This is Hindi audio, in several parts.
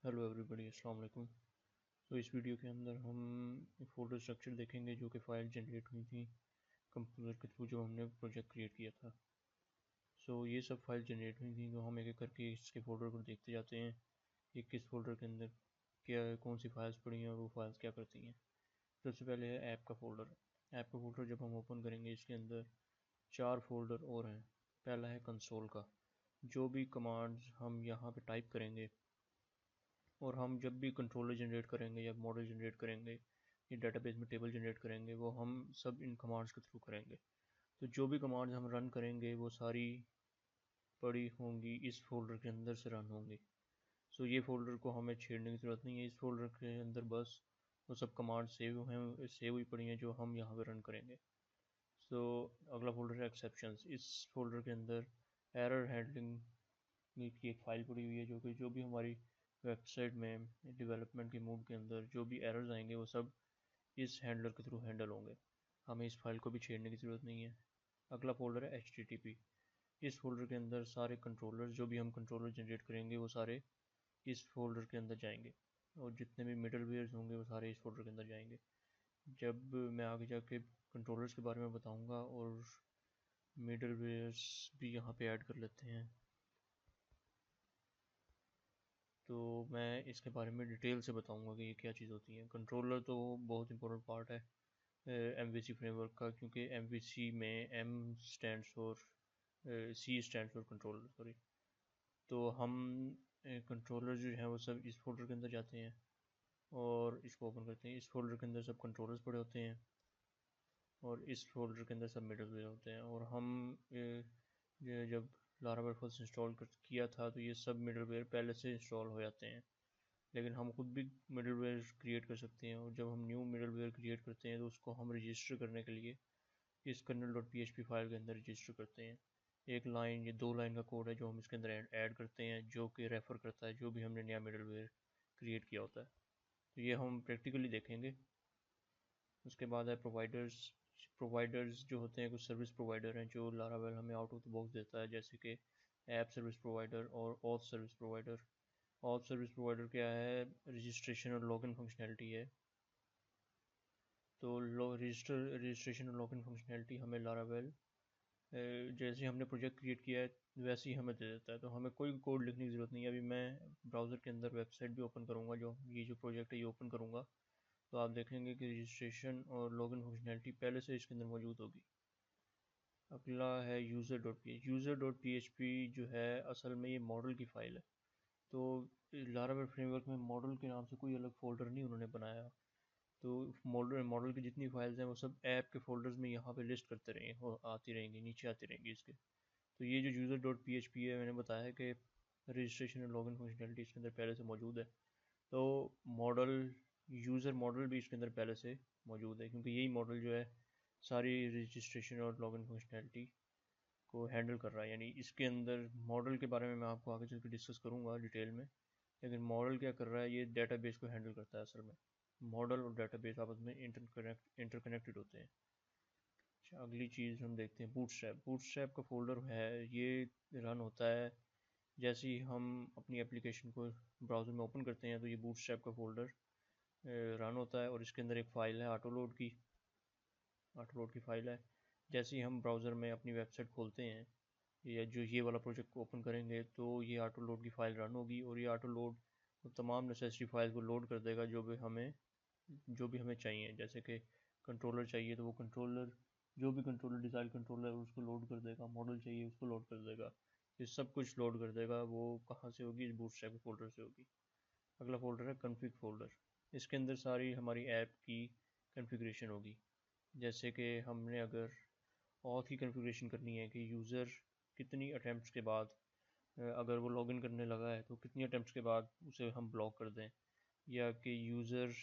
हेलो एवरीबॉडी, अस्सलाम वालेकुम। तो इस वीडियो के अंदर हम फोल्डर स्ट्रक्चर देखेंगे जो कि फ़ाइल जनरेट हुई थी कंप्यूटर के थ्रू जब हमने प्रोजेक्ट क्रिएट किया था। ये सब फाइल जनरेट हुई थी, तो हम एक एक करके इसके फ़ोल्डर को देखते जाते हैं कि किस फ़ोल्डर के अंदर क्या कौन सी फाइल्स पड़ी हैं और वो फाइल्स क्या करती हैं। सबसे पहले है ऐप का फ़ोल्डर। ऐप का फ़ोल्डर जब हम ओपन करेंगे, इसके अंदर 4 फ़ोल्डर और हैं। पहला है कंसोल का। जो भी कमांड्स हम यहाँ पे टाइप करेंगे और हम जब भी कंट्रोलर जनरेट करेंगे या मॉडल जनरेट करेंगे या डेटाबेस में टेबल जनरेट करेंगे, वो हम सब इन कमांड्स के थ्रू करेंगे। तो जो भी कमांड्स हम रन करेंगे वो सारी पड़ी होंगी इस फोल्डर के अंदर से रन होंगी। ये फ़ोल्डर को हमें छेड़ने की ज़रूरत नहीं है। इस फोल्डर के अंदर बस वो सब कमांड सेव हुई पड़ी हैं जो हम यहाँ पे रन करेंगे। सो अगला फ़ोल्डर है एक्सेप्शंस। इस फोल्डर के अंदर एरर हैंडलिंग की एक फ़ाइल पड़ी हुई है जो भी हमारी वेबसाइट में डेवलपमेंट के मूड के अंदर जो भी एरर्स आएंगे वो सब इस हैंडलर के थ्रू हैंडल होंगे। हमें इस फाइल को भी छेड़ने की ज़रूरत नहीं है। अगला फ़ोल्डर है HTTP। इस फोल्डर के अंदर सारे कंट्रोलर जो भी हम कंट्रोलर जनरेट करेंगे वो सारे इस फोल्डर के अंदर जाएंगे, और जितने भी मिडलवेयर्स होंगे वो सारे इस फोल्डर के अंदर जाएंगे। जब मैं आगे जाके कंट्रोलर्स के बारे में बताऊंगा और मिडलवेयर्स भी यहाँ पे ऐड कर लेते हैं, तो मैं इसके बारे में डिटेल से बताऊंगा कि ये क्या चीज़ होती है। कंट्रोलर तो बहुत इंपॉर्टेंट पार्ट है MVC फ्रेमवर्क का, क्योंकि MVC में M stands for C stands for controller, sorry. तो हम कंट्रोलर जो है वो सब इस फोल्डर के अंदर जाते हैं और इसको ओपन करते हैं। इस फोल्डर के अंदर सब कंट्रोलर्स पड़े होते हैं और इस फोल्डर के अंदर सब मिडलवेयर होते हैं। और हम जब लारावेल फर्स्ट इंस्टॉल किया था तो ये सब मिडलवेयर पहले से इंस्टॉल हो जाते हैं, लेकिन हम खुद भी मिडलवेयर क्रिएट कर सकते हैं। और जब हम न्यू मिडलवेयर क्रिएट करते हैं तो उसको हम रजिस्टर करने के लिए इस kernel.php फाइल के अंदर रजिस्टर करते हैं। एक लाइन, ये 2 लाइन का कोड है जो हम इसके अंदर ऐड करते हैं, जो कि रेफ़र करता है जो भी हमने नया मिडलवेयर क्रिएट किया होता है। तो ये हम प्रैक्टिकली देखेंगे। उसके बाद है प्रोवाइडर्स। प्रोवाइडर्स जो होते हैं कुछ सर्विस प्रोवाइडर हैं जो लारावेल हमें आउट ऑफ द बॉक्स देता है, जैसे कि ऐप सर्विस प्रोवाइडर और auth service provider. Auth service provider क्या है? रजिस्ट्रेशन और लॉगिन फंक्शनैलिटी है। तो रजिस्ट्रेशन और लॉगिन फंक्शनैलिटी हमें लारावेल जैसे हमने प्रोजेक्ट क्रिएट किया है वैसे ही हमें दे देता है, तो हमें कोई कोड लिखने की ज़रूरत नहीं है। अभी मैं ब्राउज़र के अंदर वेबसाइट भी ओपन करूँगा, जो प्रोजेक्ट है ये ओपन करूँगा, तो आप देखेंगे कि रजिस्ट्रेशन और लॉगिन फंक्शनैलिटी पहले से इसके अंदर मौजूद होगी। अगला है यूज़र.php जो है असल में ये मॉडल की फ़ाइल है। तो लारावेल फ्रेमवर्क में मॉडल के नाम से कोई अलग फ़ोल्डर नहीं उन्होंने बनाया। तो मॉडल की जितनी फाइल्स हैं वो सब ऐप के फ़ोल्डर्स में यहाँ पे लिस्ट करते रहेंगे, आती रहेंगी, नीचे आती रहेंगी इसके। तो ये जो यूज़र.php है, मैंने बताया है कि रजिस्ट्रेशन और लॉगिन फंक्शनैलिटी इसके अंदर पहले से मौजूद है। तो मॉडल यूज़र मॉडल भी इसके अंदर पहले से मौजूद है, क्योंकि यही मॉडल जो है सारी रजिस्ट्रेशन और लॉगिन फंक्शनैलिटी को हैंडल कर रहा है। यानी इसके अंदर मॉडल के बारे में मैं आपको आगे चल के डिस्कस करूँगा डिटेल में, लेकिन मॉडल क्या कर रहा है, ये डेटाबेस को हैंडल करता है असल में। मॉडल और डेटाबेस आपस में इंटरकनेक्टेड होते हैं। अच्छा, अगली चीज़ हम देखते हैं बूटस्ट्रैप। बूटस्ट्रैप का फ़ोल्डर है, ये रन होता है जैसे ही हम अपनी एप्लीकेशन को ब्राउज़र में ओपन करते हैं, तो ये बूटस्ट्रैप का फ़ोल्डर रन होता है और इसके अंदर एक फ़ाइल है ऑटोलोड की फ़ाइल है। जैसे ही हम ब्राउज़र में अपनी वेबसाइट खोलते हैं या जो ये वाला प्रोजेक्ट को ओपन करेंगे, तो ये ऑटोलोड की फ़ाइल रन होगी और ये ऑटोलोड तमाम नेसेसरी फाइल को लोड कर देगा जो भी हमें चाहिए। जैसे कि कंट्रोलर चाहिए तो वो कंट्रोलर, जो भी कंट्रोलर डिज़ायर कंट्रोलर है उसको लोड कर देगा। मॉडल चाहिए उसको लोड कर देगा। ये सब कुछ लोड कर देगा। वो कहाँ से होगी? इस बूटस्ट्रैप फोल्डर से होगी। अगला फोल्डर है कॉन्फ़िग फोल्डर। इसके अंदर सारी हमारी ऐप की कॉन्फ़िगरेशन होगी। जैसे कि हमने अगर ऑथ की कॉन्फ़िगरेशन करनी है कि यूज़र कितनी अटैम्प्ट्स के बाद अगर वो लॉगिन करने लगा है तो कितनी अटैम्प्ट्स के बाद उसे हम ब्लॉक कर दें, या कि यूज़र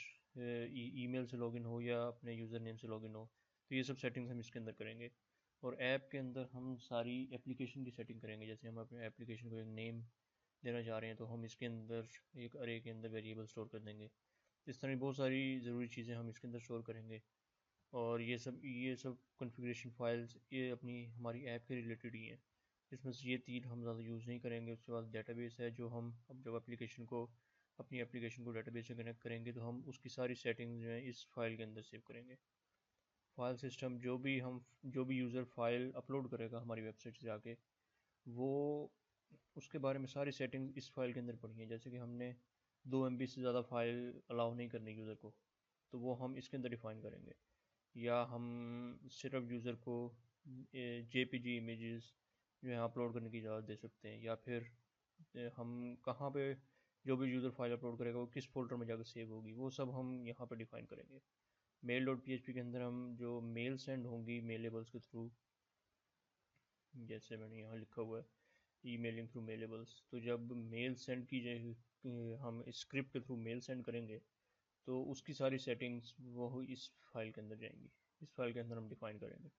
ईमेल से लॉगिन हो या अपने यूज़र नेम से लॉगिन हो। तो ये सब सेटिंग्स हम इसके अंदर करेंगे। और ऐप के अंदर हम सारी एप्लीकेशन की सेटिंग करेंगे। जैसे हम अपने एप्लीकेशन को एक नेम देना चाह रहे हैं तो हम इसके अंदर एक अरे के अंदर वेरिएबल स्टोर कर देंगे। इस तरह बहुत सारी ज़रूरी चीज़ें हम इसके अंदर स्टोर करेंगे। और ये सब कॉन्फ़िगरेशन फाइल्स ये अपनी हमारी ऐप के रिलेटेड ही हैं। इसमें से ये 3 हम ज़्यादा यूज़ नहीं करेंगे। उसके बाद डेटाबेस है, जो हम अब जब एप्लीकेशन को अपनी एप्लीकेशन को डेटाबेस से कनेक्ट करेंगे तो हम उसकी सारी सेटिंग्स जो हैं इस फाइल के अंदर सेव करेंगे। फाइल सिस्टम जो भी यूज़र फाइल अपलोड करेगा हमारी वेबसाइट से जाके, वो उसके बारे में सारी सेटिंग इस फाइल के अंदर पड़ी हैं। जैसे कि हमने 2 MB से ज़्यादा फाइल अलाउ नहीं करनी यूज़र को, तो वो हम इसके अंदर डिफ़ाइन करेंगे। या हम सिर्फ यूज़र को JPG इमेजेस जो है अपलोड करने की इजाज़त दे सकते हैं, या फिर हम कहाँ पे जो भी यूज़र फाइल अपलोड करेगा वो किस फोल्डर में जाकर सेव होगी, वो सब हम यहाँ पर डिफ़ाइन करेंगे। mail.php के अंदर हम जो मेल सेंड होंगी मेलेबल्स के थ्रू, जैसे मैंने यहाँ लिखा हुआ है ईमेलिंग थ्रू मेलेबल्स, तो जब मेल सेंड की जाए हम स्क्रिप्ट के थ्रू मेल सेंड करेंगे तो उसकी सारी सेटिंग्स वो इस फाइल के अंदर जाएंगी, इस फाइल के अंदर हम डिफ़ाइन करेंगे।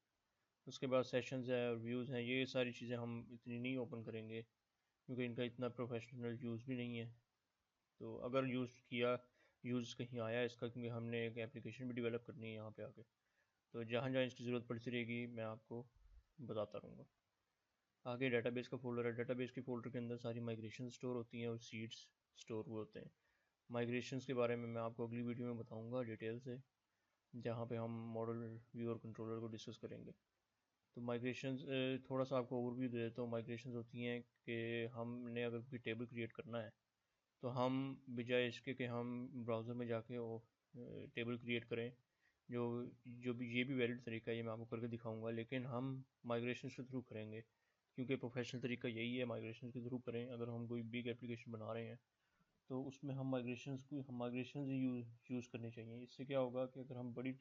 उसके बाद सेशंस है और व्यूज़ हैं, ये सारी चीज़ें हम इतनी नहीं ओपन करेंगे क्योंकि इनका इतना प्रोफेशनल यूज़ भी नहीं है। तो अगर यूज़ कहीं आया इसका, क्योंकि हमने एक एप्लीकेशन भी डेवलप करनी है यहाँ पे आके, तो जहाँ जहाँ इसकी ज़रूरत पड़ती रहेगी मैं आपको बताता रहूँगा। आगे डेटाबेस का फोल्डर है। डेटाबेस के फोल्डर के अंदर सारी माइग्रेशन स्टोर होती हैं और सीड्स स्टोर हुए होते हैं। माइग्रेशंस के बारे में मैं आपको अगली वीडियो में बताऊंगा डिटेल से, जहाँ पे हम मॉडल व्यू और कंट्रोलर को डिस्कस करेंगे। तो माइग्रेशंस थोड़ा सा आपको ओवरव्यू दे देता हूँ। माइग्रेशंस होती हैं कि हमने अगर कोई टेबल क्रिएट करना है तो हम बजाय इसके कि हम ब्राउज़र में जाके वो टेबल क्रिएट करें, जो जो भी ये भी वैलिड तरीका है, ये मैं आपको करके दिखाऊंगा, लेकिन हम माइग्रेशन के थ्रू करेंगे क्योंकि प्रोफेशनल तरीका यही है, माइग्रेशन के थ्रू करें। अगर हम कोई बिग एप्लीकेशन बना रहे हैं तो उसमें हम माइग्रेशन ही यूज़ करनी चाहिए। इससे क्या होगा कि अगर हमारी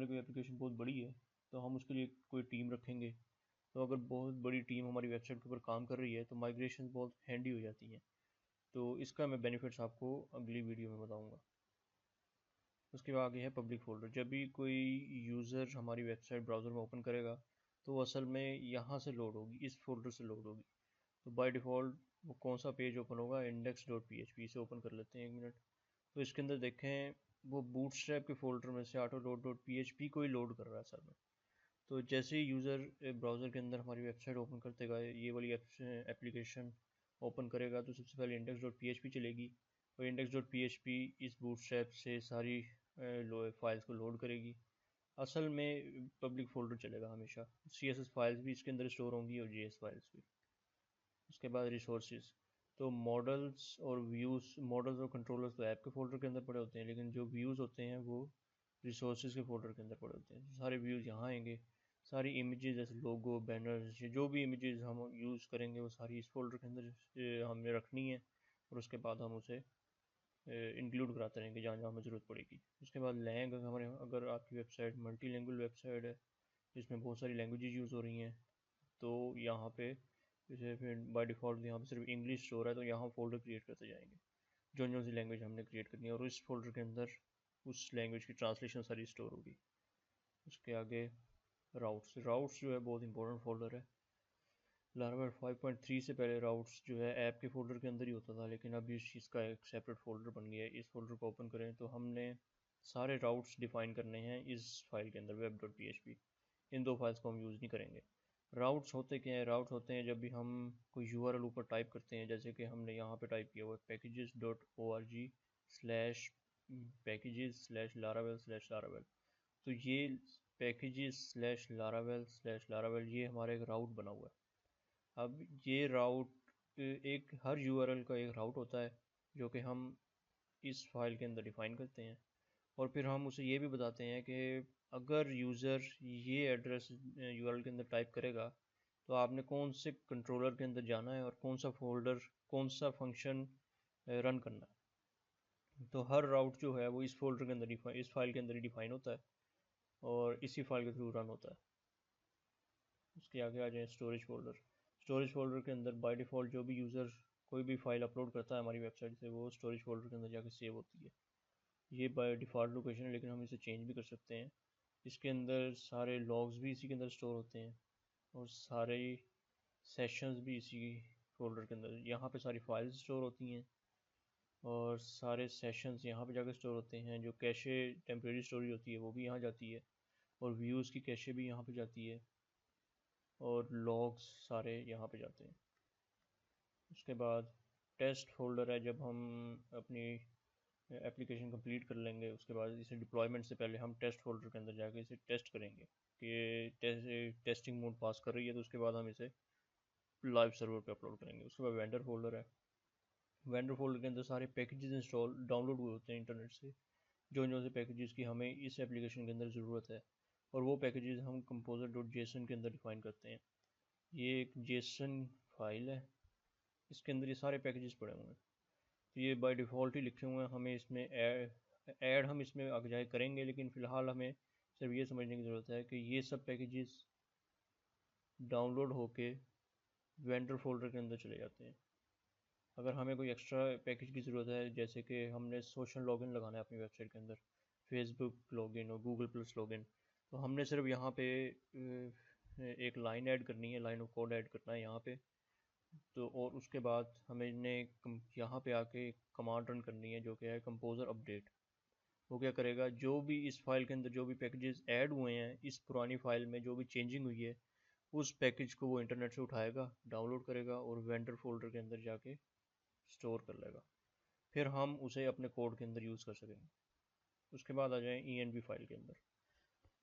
कोई एप्लीकेशन बहुत बड़ी है तो हम उसके लिए कोई टीम रखेंगे, तो अगर बहुत बड़ी टीम हमारी वेबसाइट के ऊपर काम कर रही है तो माइग्रेशन बहुत हैंडी हो जाती हैं। तो इसका मैं बेनिफिट्स आपको अगली वीडियो में बताऊंगा। उसके बाद आगे है पब्लिक फ़ोल्डर। जब भी कोई यूज़र हमारी वेबसाइट ब्राउज़र में ओपन करेगा तो वो असल में यहाँ से लोड होगी, इस फोल्डर से लोड होगी। तो बाय डिफ़ॉल्ट वो कौन सा पेज ओपन होगा, index.php से ओपन कर लेते हैं 1 मिनट। तो इसके अंदर देखें वो बूटस्ट्रैप के फोल्डर में से autoload.php को ही लोड कर रहा है असल में। तो जैसे ही यूज़र ब्राउज़र के अंदर हमारी वेबसाइट ओपन करते गए, ये वाली एप्लीकेशन ओपन करेगा तो सबसे पहले index.php चलेगी, और index.php इस बूटस्ट्रैप से सारी फाइल्स को लोड करेगी। असल में पब्लिक फोल्डर चलेगा हमेशा। CSS फाइल्स भी इसके अंदर स्टोर होंगी और JS फाइल्स भी। उसके बाद रिसोर्सेज, तो मॉडल्स और कंट्रोलर्स तो ऐप के फोल्डर के अंदर पड़े होते हैं, लेकिन जो व्यूज़ होते हैं वो रिसोर्सेज के फोल्डर के अंदर पड़े होते हैं। सारे व्यूज़ यहाँ आएंगे। सारी इमेजेस जैसे लोगो, बैनर्स, जो भी इमेजेस हम यूज़ करेंगे वो सारी इस फोल्डर के अंदर हमने रखनी है, और उसके बाद हम उसे इंक्लूड कराते रहेंगे जहाँ जहाँ हमें ज़रूरत पड़ेगी। उसके बाद अगर आपकी वेबसाइट मल्टी लैंग्वेज वेबसाइट है जिसमें बहुत सारी लैंग्वेजेस यूज़ हो रही हैं, तो यहाँ पे जैसे फिर बाय डिफ़ॉल्ट यहाँ पे सिर्फ इंग्लिश स्टोर है तो यहाँ फोल्डर क्रिएट करते जाएंगे जो सी लैंग्वेज हमने क्रिएट करनी है, और इस फोल्डर के अंदर उस लैंग्वेज की ट्रांसलेशन सारी स्टोर होगी। उसके आगे राउट्स जो है बहुत इंपॉर्टेंट फोल्डर है। लारावेल 5.3 से पहले राउट्स जो है ऐप के फोल्डर के अंदर ही होता था, लेकिन अभी इस चीज़ का एक सेपरेट फोल्डर बन गया है। इस फोल्डर को ओपन करें तो हमने सारे राउट्स डिफाइन करने हैं इस फाइल के अंदर, web.php। इन दो फाइल्स को हम यूज़ नहीं करेंगे। राउट्स होते क्या हैं? राउट्स होते हैं जब भी हम कोई URL ऊपर टाइप करते हैं, जैसे कि हमने यहाँ पे टाइप किया हुआ है packages.org/packages/laravel/laravel। तो ये packages/laravel/laravel ये हमारा एक राउट बना हुआ है। अब ये राउट एक हर URL का एक राउट होता है जो कि हम इस फाइल के अंदर डिफ़ाइन करते हैं, और फिर हम उसे ये भी बताते हैं कि अगर यूज़र ये एड्रेस URL के अंदर टाइप करेगा तो आपने कौन से कंट्रोलर के अंदर जाना है और कौन सा फंक्शन रन करना है। तो हर राउट जो है वो इस फाइल के अंदर ही डिफ़ाइन होता है और इसी फाइल के थ्रू रन होता है। उसके आगे आ जाए स्टोरेज फोल्डर के अंदर बाय डिफ़ॉल्ट जो भी यूज़र कोई भी फाइल अपलोड करता है हमारी वेबसाइट से, वो स्टोरेज फोल्डर के अंदर जाके सेव होती है। ये बाय डिफ़ॉल्ट लोकेशन है, लेकिन हम इसे चेंज भी कर सकते हैं। इसके अंदर सारे लॉग्स भी इसी के अंदर स्टोर होते हैं और सारे सेशंस भी इसी फोल्डर के अंदर, यहाँ पे सारी फाइल्स स्टोर होती हैं और सारे सेशंस यहाँ पे जाकर स्टोर होते हैं। जो कैशे टेम्प्रेरी स्टोरेज होती है वो भी यहाँ जाती है, और व्यूज़ की कैशे भी यहाँ पे जाती है, और लॉग्स सारे यहाँ पे जाते हैं। उसके बाद टेस्ट फोल्डर है, जब हम अपनी एप्लीकेशन कंप्लीट कर लेंगे उसके बाद इसे डिप्लॉयमेंट से पहले हम टेस्ट फोल्डर के अंदर जाके इसे टेस्ट करेंगे कि टेस्टिंग मोड पास कर रही है, तो उसके बाद हम इसे लाइव सर्वर पे अपलोड करेंगे। उसके बाद वेंडर फोल्डर है। वेंडर फोल्डर के अंदर सारे पैकेजेस इंस्टॉल डाउनलोड हुए होते हैं इंटरनेट से, जो से पैकेजेस की हमें इस एप्लीकेशन के अंदर ज़रूरत है, और वो पैकेजेस हम कंपोजर डॉट जेसन के अंदर डिफाइन करते हैं। ये एक जेसन फाइल है, इसके अंदर ये सारे पैकेजेस पड़े हुए हैं। तो ये बाय डिफ़ॉल्ट ही लिखे हुए हैं, हमें इसमें ऐड हम इसमें आगे जाए करेंगे, लेकिन फ़िलहाल हमें सिर्फ ये समझने की ज़रूरत है कि ये सब पैकेजेस डाउनलोड होके वेंडर फोल्डर के अंदर चले जाते हैं। अगर हमें कोई एक्स्ट्रा पैकेज की ज़रूरत है, जैसे कि हमने सोशल लॉगिन लगाना है अपनी वेबसाइट के अंदर, फेसबुक लॉगिन और गूगल प्लस लॉगिन, तो हमने सिर्फ यहाँ पे एक लाइन ऐड करनी है, लाइन ऑफ कोड ऐड करना है यहाँ पे। तो और उसके बाद हमें यहाँ पे आके कमांड रन करनी है, जो कि है कंपोजर अपडेट। वो क्या करेगा, जो भी इस फाइल के अंदर जो भी पैकेजेस ऐड हुए हैं, इस पुरानी फाइल में जो भी चेंजिंग हुई है, उस पैकेज को वो इंटरनेट से उठाएगा, डाउनलोड करेगा और वेंडर फोल्डर के अंदर जाके स्टोर कर लेगा। फिर हम उसे अपने कोड के अंदर यूज़ कर सकेंगे। उसके बाद आ जाएं ENB फाइल के अंदर।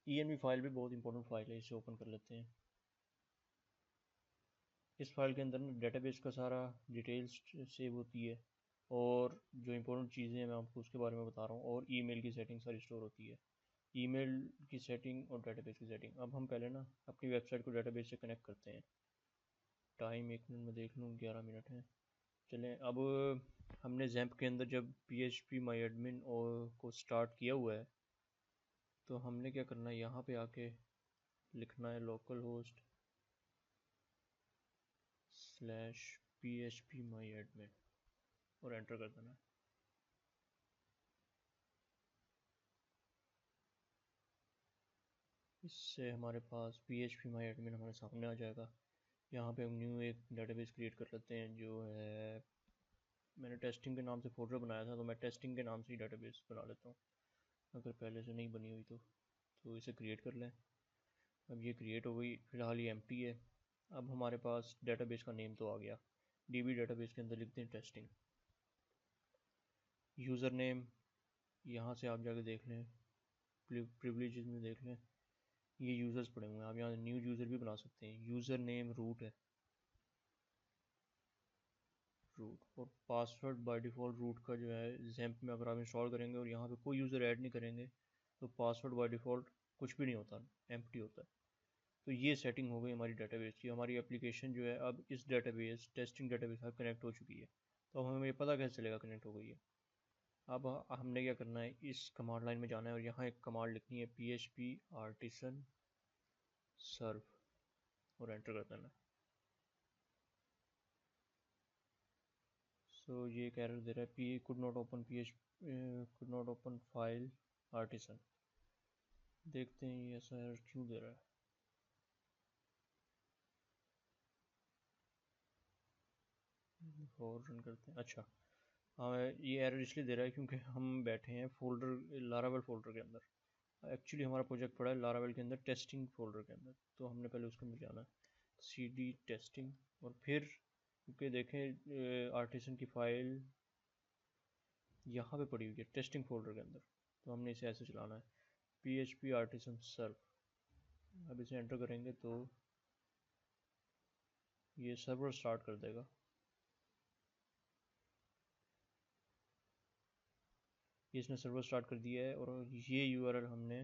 ENB फाइल भी बहुत इंपॉर्टेंट फाइल है, इसे ओपन कर लेते हैं। इस फाइल के अंदर ना डेटाबेस का सारा डिटेल्स सेव होती है, और जो इंपॉर्टेंट चीज़ें हैं मैं आपको उसके बारे में बता रहा हूँ, और ईमेल की सेटिंग सारी स्टोर होती है। ईमेल की सेटिंग और डेटाबेस की सेटिंग। अब हम पहले ना अपनी वेबसाइट को डेटाबेस से कनेक्ट करते हैं। टाइम 1 मिनट में देख लूँ, 11 मिनट है। चलें, अब हमने जैम्प के अंदर जब PHP माई एडमिन को स्टार्ट किया हुआ है, तो हमने क्या करना है, यहाँ पे आके लिखना है लोकल होस्ट स्लैश PHP माई एडमिन और एंटर कर देना है। इससे हमारे पास PHP माई एडमिन हमारे सामने आ जाएगा। यहाँ पे हम न्यू एक डेटाबेस क्रिएट कर लेते हैं, जो है मैंने टेस्टिंग के नाम से फोल्डर बनाया था, तो मैं टेस्टिंग के नाम से ही डेटाबेस बना लेता हूँ, अगर पहले से नहीं बनी हुई तो इसे क्रिएट कर लें। अब ये क्रिएट हो गई, फ़िलहाल ये एम्प्टी है। अब हमारे पास डेटाबेस का नेम तो आ गया। DB डेटाबेस के अंदर लिखते हैं टेस्टिंग। यूज़र नेम यहाँ से आप जाके देख लें, प्रिविलेजेस में देख लें, ये यूज़र्स पड़े हुए हैं, आप यहाँ न्यू यूज़र भी बना सकते हैं। यूज़र नेम रूट है, रूट। और पासवर्ड बाय डिफ़ॉल्ट रूट का जो है जैम्प में अगर आप इंस्टॉल करेंगे और यहाँ पे कोई यूज़र ऐड नहीं करेंगे, तो पासवर्ड बाय डिफ़ॉल्ट कुछ भी नहीं होता, एम्प्टी होता है। तो ये सेटिंग हो गई हमारी डेटाबेस की। हमारी एप्लीकेशन जो है अब इस डेटाबेस टेस्टिंग डेटाबेस के साथ कनेक्ट हो चुकी है। तो हमें ये पता कैसे चलेगा कनेक्ट हो गई है। अब हमने क्या करना है, इस कमांड लाइन में जाना है और यहाँ एक कमांड लिखनी है PHP आर्टिसन सर्व और एंटर कर देना है। सो ये एक एरर दे रहा है, P could not open file artisan. देखते हैं ये ऐसा एरर क्यों दे रहा है। और रन करते हैं। अच्छा, हाँ, ये एरर इसलिए दे रहा है क्योंकि हम बैठे हैं फोल्डर लारावेल फोल्डर के अंदर। एक्चुअली हमारा प्रोजेक्ट पड़ा है लारावेल के अंदर टेस्टिंग फोल्डर के अंदर, तो हमने पहले उसके अंदर जाना है, CD टेस्टिंग, और फिर क्योंकि देखें आर्टिसन की फ़ाइल यहाँ पे पड़ी हुई है टेस्टिंग फोल्डर के अंदर, तो हमने इसे ऐसे चलाना है, PHP आर्टिसन सर्व। अब इसे एंटर करेंगे तो ये सर्वर स्टार्ट कर देगा। इसने सर्वर स्टार्ट कर दिया है, और ये URL हमने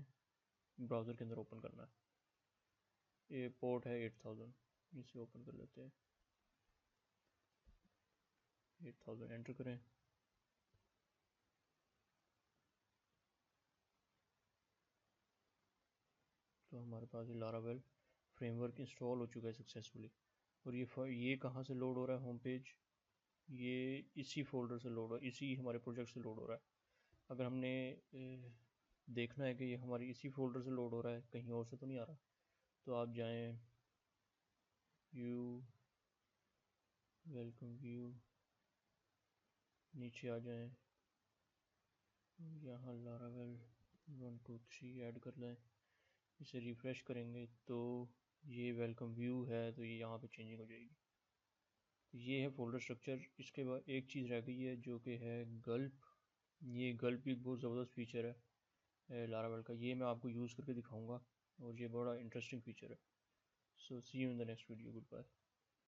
ब्राउज़र के अंदर ओपन करना है। ये पोर्ट है 8000, इसे ओपन कर लेते हैं। 8000 एंटर करें, तो हमारे पास ये लारावेल फ्रेमवर्क इंस्टॉल हो चुका है सक्सेसफुली। और ये कहाँ से लोड हो रहा है, होम पेज, ये इसी फोल्डर से लोड हो, इसी हमारे प्रोजेक्ट से लोड हो रहा है। अगर हमने देखना है कि ये हमारी इसी फोल्डर से लोड हो रहा है, कहीं और से तो नहीं आ रहा, तो आप जाएं व्यू, वेलकम व्यू, नीचे आ जाएं, यहाँ लारावेल 123 ऐड कर लें। इसे रिफ़्रेश करेंगे तो ये वेलकम व्यू है, तो ये यहाँ पे चेंजिंग हो जाएगी। तो ये है फोल्डर स्ट्रक्चर। इसके बाद एक चीज़ रह गई है जो कि है गल्प। ये गल्प भी एक बहुत ज़बरदस्त फीचर है लारावेल का, ये मैं आपको यूज़ करके दिखाऊंगा और ये बड़ा इंटरेस्टिंग फीचर है। So see you in the next video, good bye.